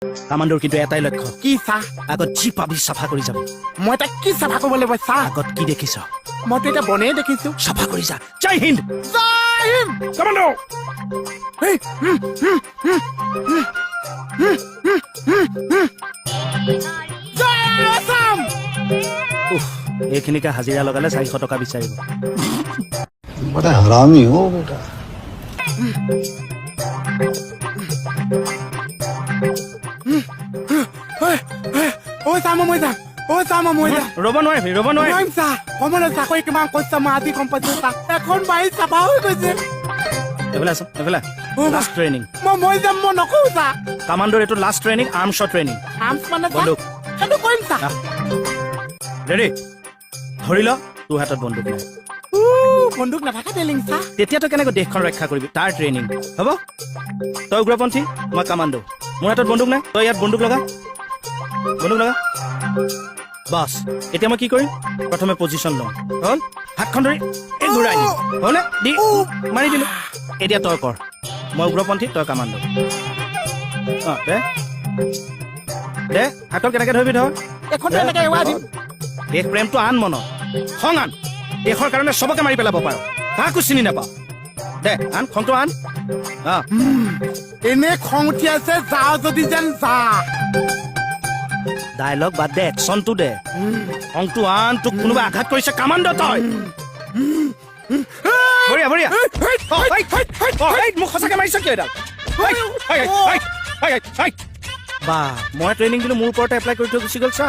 কামাণ্ডৰ কিন্তু এটাই লক্ষ্য কি চা আগত যি পাবি চাফা কৰি যাবি মই তাক কি চাফা কৰিব লাগিব চা আগত কি দেখিছ মইতো এতিয়া বনেই দেখিছো চাফা কৰি যা জয় হিন্দ জয় হিন্দ কামাণ্ডৰ জয় আসাম এইখিনিকে হাজিৰা লগালে 400 টকা বিচাৰিব बड़ा हरामी हो बेटा ঐ চা মই যাম ঐ চা মই যাম ৰ'ব নোৱাৰিবি নোৱাৰিম চা কমলৰ চাকৰি কিমান কৈছা মই আজি গম পাইছো চা এখন বাৰী চাফা হৈ গৈছে এইফালে লাষ্ট ট্ৰেইনিং মই যাম মই নকওঁ চা কামাণ্ডৰ এইটো লাষ্ট ট্ৰেইনিং আৰ্মছৰ ট্ৰেইনিং আৰ্মছ মানে চা বন্দুক সেইটো কৰিম চা ৰেডি ধৰি ল তোৰ হাতত বন্দুক নাই বন্দুক নাথাকে টেলিং চা তেতিয়া তই কেনেকৈ দেশখন ৰক্ষা কৰিবি তাৰ ট্ৰেইনিং হ'ব তই উগ্ৰপন্থী মই কামাণ্ডো মোৰ হাতত বন্দুক নাই তই ইয়াত বন্দুক লগা বাছ এতিয়া মই কি কৰিম প্ৰথমে পজিশ্যন ল'ম হ'ল হাতখন ধৰি এই ঘূৰাই দিম হ'লে দি মাৰি দিলোঁ এতিয়া তই কৰ মই উগ্ৰপন্থী তই কামাণ্ডো অঁ দে হাতত কেনেকৈ ধৰিবি ধৰ এখন তেনেকে এৱাই দিম দেশ প্ৰেমটো আন মনত খং আন দেশৰ কাৰণে চবকে মাৰি পেলাব পাৰ কাকো চিনি নাপাওঁ দে আন খংটো আন এনে খং উঠি আছে যাওঁ যদি যেন যা ডাইলগ বাদ দে একশ্যনটো দে খংটো আন তোক কোনোবাই আঘাত কৰিছে কামাণ্ডো তই বঢ়িয়া মোক সঁচাকে মাৰিছ কিয় এডাল বা মই ট্ৰেইনিং দিলোঁ মোৰ ওপৰতে এপ্লাই কৰি থৈ গুচি গ'ল চা